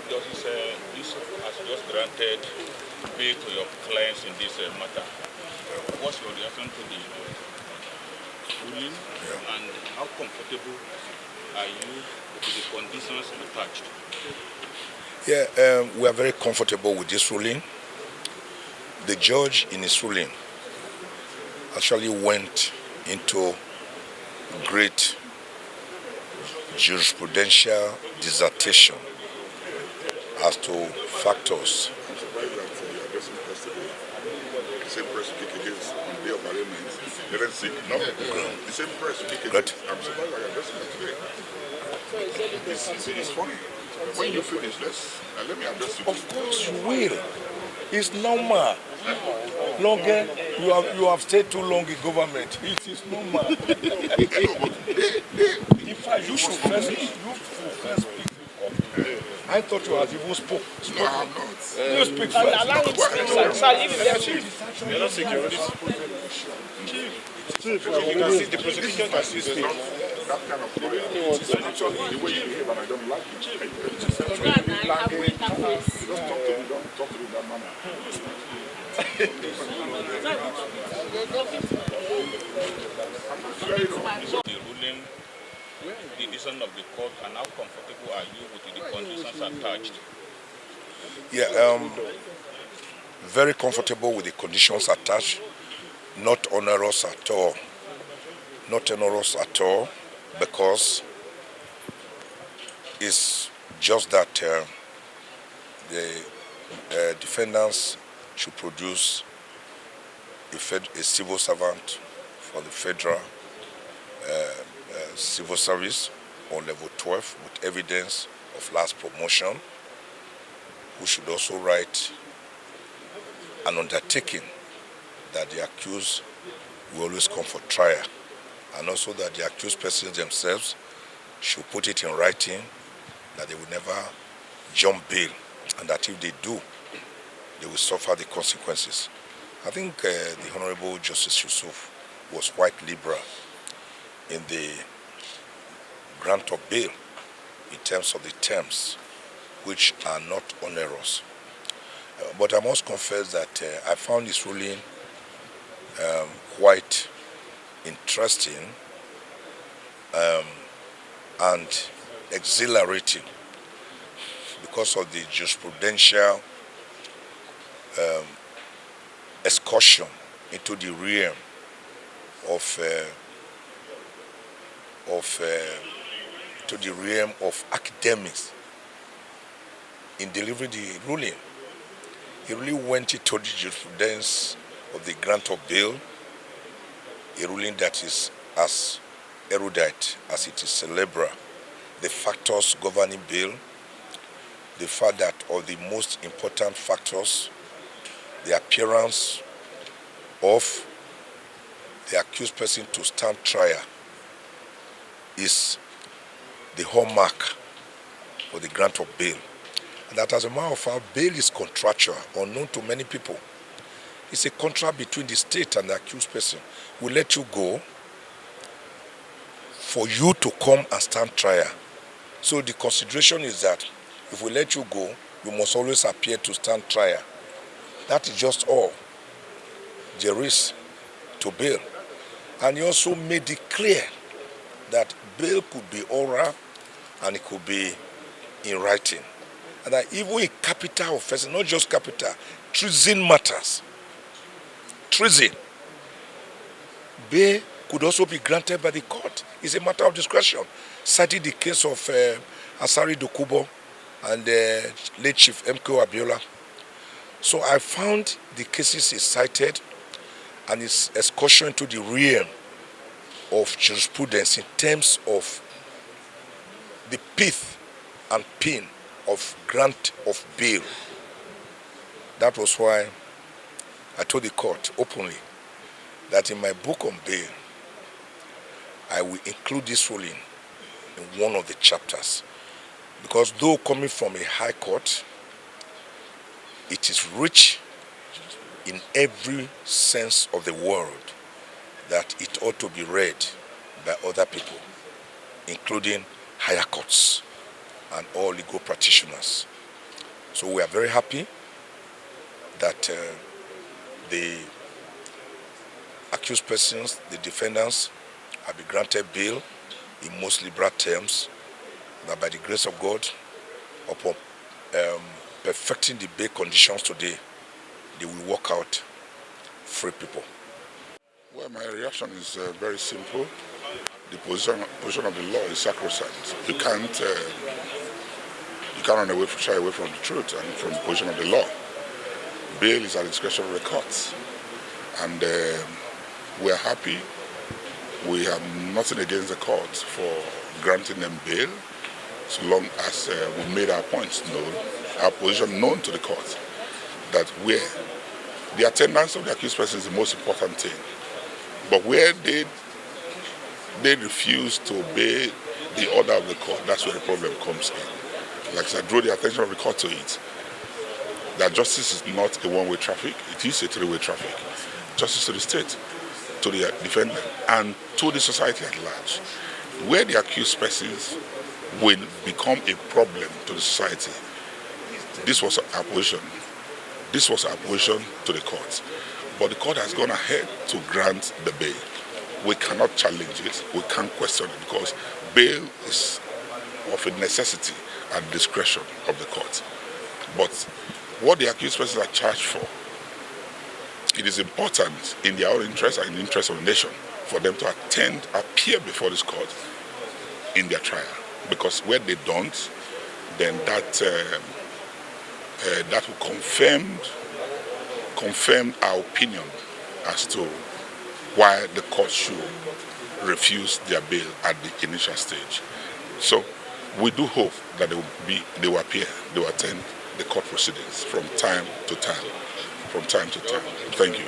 Justice Yusuf has just granted bail to your clients in this matter. What's your reaction to the ruling, and how comfortable are you with the conditions attached? Yeah, we are very comfortable with this ruling. The judge in his ruling actually went into great jurisprudential dissertation as to factors. I'm surprised that you're addressing the press today. The same press you kick against on the day of arraignment. They didn't see. No. The same press you kick against. I'm surprised that you're addressing it today. It's funny. When you finish, let me address you. Of course you will. It's normal. Longer you have stayed too long in government. It is normal. In fact, you should first speak. I thought you had even spoken. No, I'm not. You speak first. Allow him to speak, sir. Sir, leave him. You're not security. You can see the prosecution can see speak. That kind of lawyer. Actually, the way you behave, and I don't like it. Just talk to me that manner. The ruling, the decision of the court, and how comfortable are you with the conditions attached? Yeah, very comfortable with the conditions attached. Not onerous at all. Not onerous at all, because it's just that the defendants should produce a civil servant for the federal civil service on level 12 with evidence of last promotion, who should also write an undertaking that the accused will always come for trial, and also that the accused persons themselves should put it in writing that they will never jump bail, and that if they do, they will suffer the consequences. I think the Honorable Justice Yusuf was quite liberal in the grant of bail in terms of the terms, which are not onerous. But I must confess that I found this ruling quite interesting and exhilarating because of the jurisprudential excursion into the realm of academics in delivering the ruling. He really went into the jurisprudence of the grant of bail, a ruling that is as erudite as it is cerebral. The factors governing bail, the fact that of the most important factors, the appearance of the accused person to stand trial is the hallmark for the grant of bail. And that, as a matter of fact, bail is contractual, unknown to many people. It's a contract between the state and the accused person. We let you go for you to come and stand trial. So the consideration is that if we let you go, you must always appear to stand trial. That is just all there is to bail. And he also made it clear that bail could be oral and it could be in writing. And that even in capital offenses, not just capital, treason matters. Treason. Bail could also be granted by the court. It's a matter of discretion. Citing the case of Asari Dokubo and late Chief M.K. Abiola. So I found the cases he cited and his excursion to the realm of jurisprudence in terms of the pith and pin of grant of bail. That was why I told the court openly that in my book on bail, I will include this ruling in one of the chapters. Because though coming from a high court, it is rich in every sense of the word that it ought to be read by other people, including higher courts and all legal practitioners. So we are very happy that the accused persons, the defendants, have been granted bail in most liberal terms, that by the grace of God, upon perfecting the bail conditions today, they will walk out free people. Well, my reaction is very simple. The position of the law is sacrosanct. You can't run away shy away from the truth and from the position of the law. Bail is at the discretion of the courts, and we are happy. We have nothing against the courts for granting them bail, so long as we made our points known, our position known to the court, that where the attendance of the accused person is the most important thing, but where they refuse to obey the order of the court, that's where the problem comes in. Like I said, I drew the attention of the court to it, that justice is not a one-way traffic, it is a three-way traffic. Justice to the state, to the defendant, and to the society at large. Where the accused persons will become a problem to the society, this was our position. This was our position to the court. But the court has gone ahead to grant the bail. We cannot challenge it, we can't question it, because bail is of a necessity at discretion of the court. But what the accused persons are charged for, it is important in their own interest and in the interest of the nation for them to appear before this court in their trial. Because where they don't, then that will confirm our opinion as to why the court should refuse their bail at the initial stage. So we do hope that they will appear, they will attend the court proceedings from time to time. Thank you.